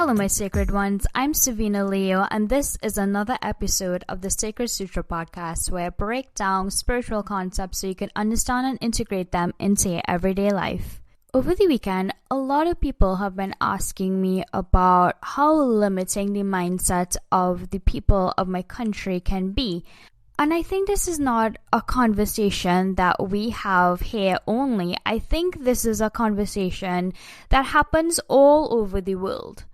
Hello, my sacred ones. I'm Savina Leo, and this is another episode of the Sacred Sutra podcast where I break down spiritual concepts so you can understand and integrate them into your everyday life. Over the weekend, a lot of people have been asking me about how limiting the mindset of the people of my country can be. And I think this is not a conversation that we have here only. I think this is a conversation that happens all over the world.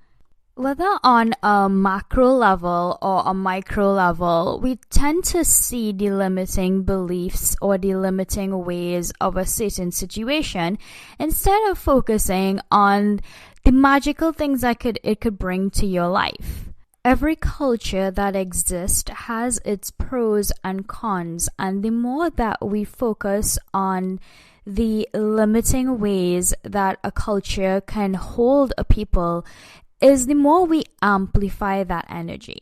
Whether on a macro level or a micro level, we tend to see the limiting beliefs or the limiting ways of a certain situation instead of focusing on the magical things that it could bring to your life. Every culture that exists has its pros and cons, and the more that we focus on the limiting ways that a culture can hold a people is the more we amplify that energy.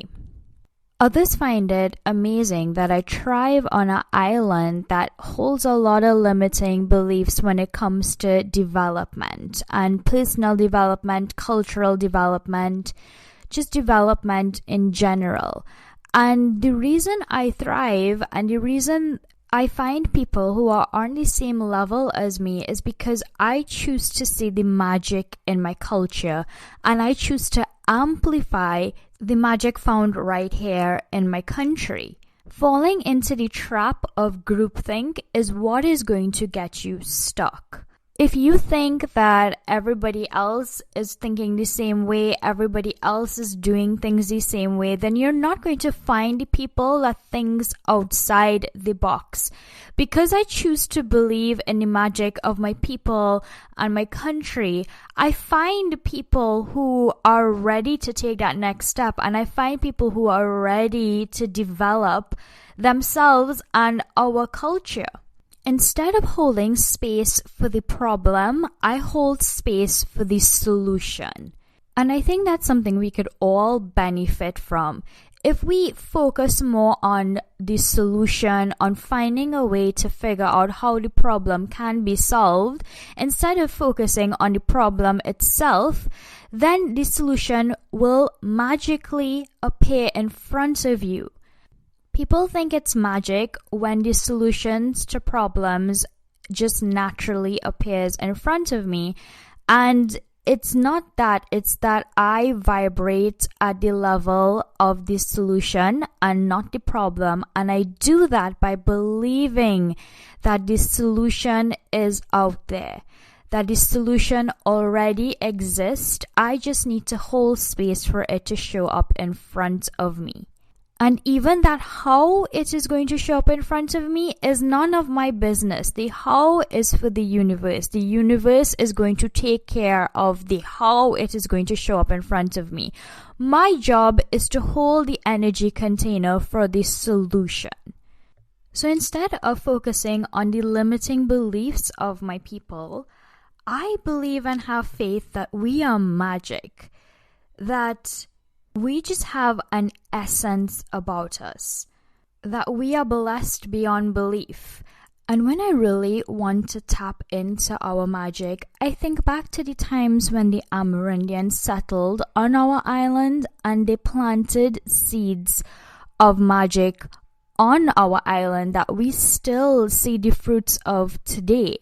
Others find it amazing that I thrive on an island that holds a lot of limiting beliefs when it comes to development and personal development, cultural development, just development in general. And the reason I thrive and the reason I find people who are on the same level as me is because I choose to see the magic in my culture and I choose to amplify the magic found right here in my country. Falling into the trap of groupthink is what is going to get you stuck. If you think that everybody else is thinking the same way, everybody else is doing things the same way, then you're not going to find the people that thinks outside the box. Because I choose to believe in the magic of my people and my country, I find people who are ready to take that next step, and I find people who are ready to develop themselves and our culture. Instead of holding space for the problem, I hold space for the solution. And I think that's something we could all benefit from. If we focus more on the solution, on finding a way to figure out how the problem can be solved, instead of focusing on the problem itself, then the solution will magically appear in front of you. People think it's magic when the solutions to problems just naturally appears in front of me. And it's not that, it's that I vibrate at the level of the solution and not the problem. And I do that by believing that the solution is out there, that the solution already exists. I just need to hold space for it to show up in front of me. And even that how it is going to show up in front of me is none of my business. The how is for the universe. The universe is going to take care of the how it is going to show up in front of me. My job is to hold the energy container for the solution. So instead of focusing on the limiting beliefs of my people, I believe and have faith that we are magic. That we just have an essence about us, that we are blessed beyond belief. And when I really want to tap into our magic, I think back to the times when the Amerindians settled on our island and they planted seeds of magic on our island that we still see the fruits of today.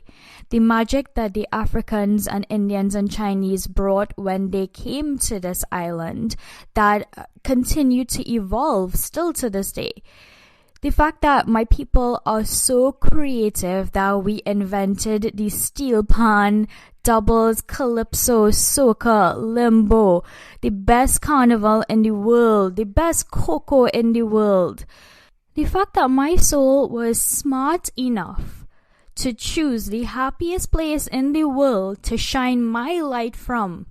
The magic that the Africans and Indians and Chinese brought when they came to this island that continue to evolve still to this day. The fact that my people are so creative that we invented the steel pan, doubles, calypso, soca, limbo, the best carnival in the world, the best cocoa in the world. The fact that my soul was smart enough to choose the happiest place in the world to shine my light from,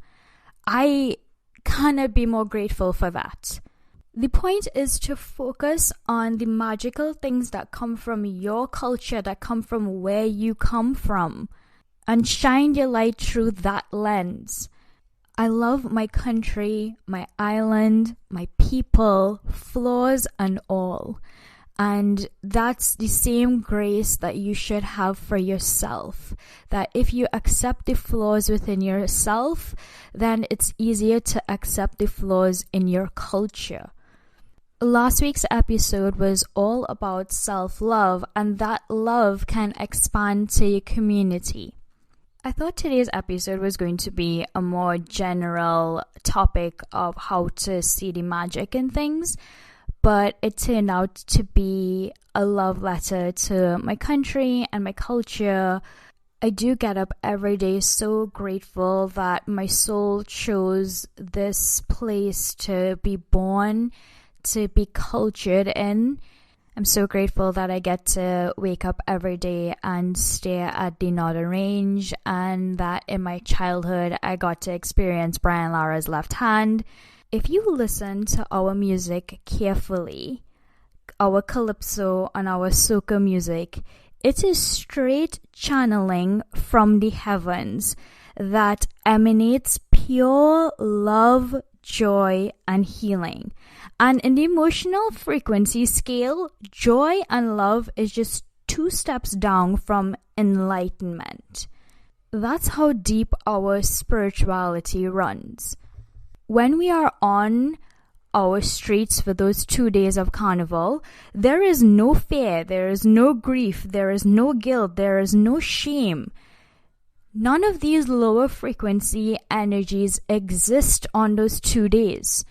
I cannot be more grateful for that. The point is to focus on the magical things that come from your culture, that come from where you come from, and shine your light through that lens. I love my country, my island, my people, flaws and all. And that's the same grace that you should have for yourself. That if you accept the flaws within yourself, then it's easier to accept the flaws in your culture. Last week's episode was all about self-love, and that love can expand to your community. I thought today's episode was going to be a more general topic of how to see the magic in things, but it turned out to be a love letter to my country and my culture. I do get up every day so grateful that my soul chose this place to be born, to be cultured in. I'm so grateful that I get to wake up every day and stare at the Northern Range, and that in my childhood I got to experience Brian Lara's left hand. If you listen to our music carefully, our calypso and our soca music, it is straight channeling from the heavens that emanates pure love, joy, and healing. And in the emotional frequency scale, joy and love is just 2 steps down from enlightenment. That's how deep our spirituality runs. When we are on our streets for those 2 days of carnival, there is no fear, there is no grief, there is no guilt, there is no shame. None of these lower frequency energies exist on those 2 days.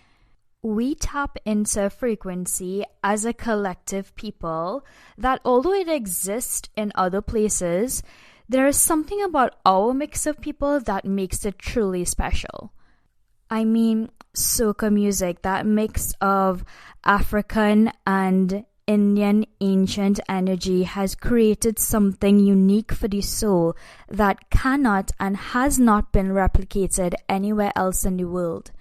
We tap into frequency as a collective people that, although it exists in other places, there is something about our mix of people that makes it truly special. I mean, soca music, that mix of African and Indian ancient energy has created something unique for the soul that cannot and has not been replicated anywhere else in the world.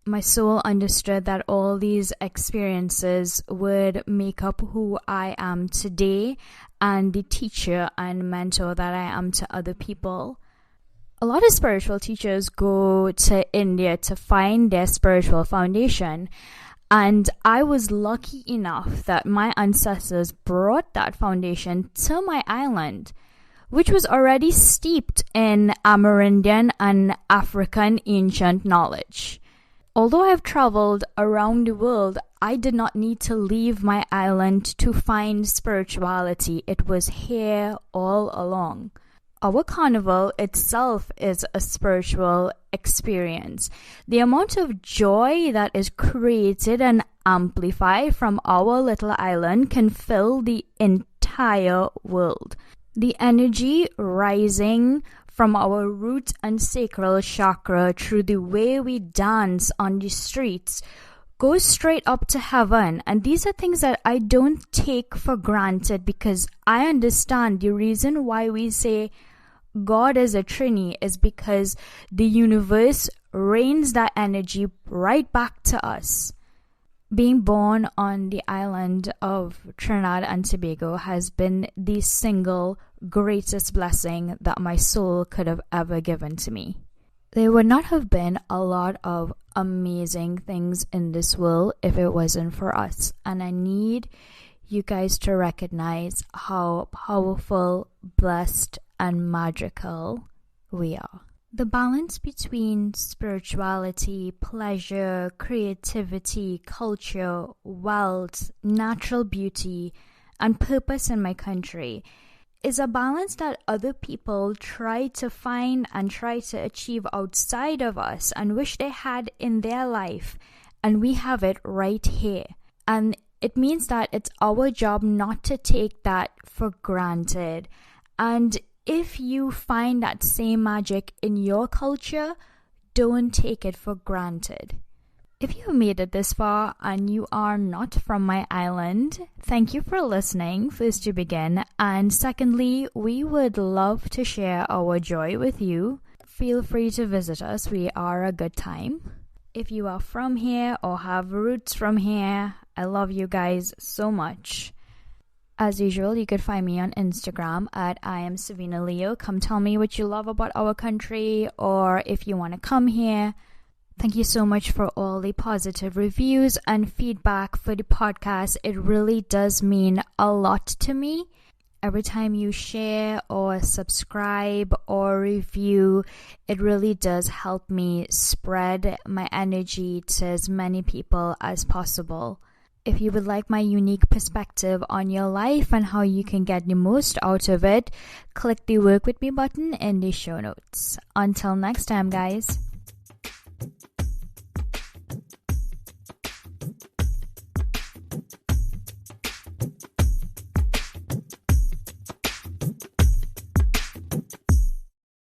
My soul understood that all these experiences would make up who I am today and the teacher and mentor that I am to other people. A lot of spiritual teachers go to India to find their spiritual foundation, and I was lucky enough that my ancestors brought that foundation to my island, which was already steeped in Amerindian and African ancient knowledge. Although I've traveled around the world, I did not need to leave my island to find spirituality. It was here all along. Our carnival itself is a spiritual experience. The amount of joy that is created and amplified from our little island can fill the entire world. The energy rising from our root and sacral chakra through the way we dance on the streets goes straight up to heaven. And these are things that I don't take for granted, because I understand the reason why we say God is a Trini is because the universe rains that energy right back to us. Being born on the island of Trinidad and Tobago has been the single greatest blessing that my soul could have ever given to me. There would not have been a lot of amazing things in this world if it wasn't for us. And I need you guys to recognize how powerful, blessed, and magical we are. The balance between spirituality, pleasure, creativity, culture, wealth, natural beauty, and purpose in my country is a balance that other people try to find and try to achieve outside of us and wish they had in their life, and we have it right here. And it means that it's our job not to take that for granted. And if you find that same magic in your culture, don't take it for granted. If you made it this far and you are not from my island, thank you for listening, first to begin. And secondly, we would love to share our joy with you. Feel free to visit us. We are a good time. If you are from here or have roots from here, I love you guys so much. As usual, you could find me on Instagram at I am Savina. Come tell me what you love about our country, or if you want to come here, Thank you so much for all the positive reviews and feedback for the podcast. It really does mean a lot to me. Every time you share or subscribe or review, it really does help me spread my energy to as many people as possible. If you would like my unique perspective on your life and how you can get the most out of it, click the Work With Me button in the show notes. Until next time, guys.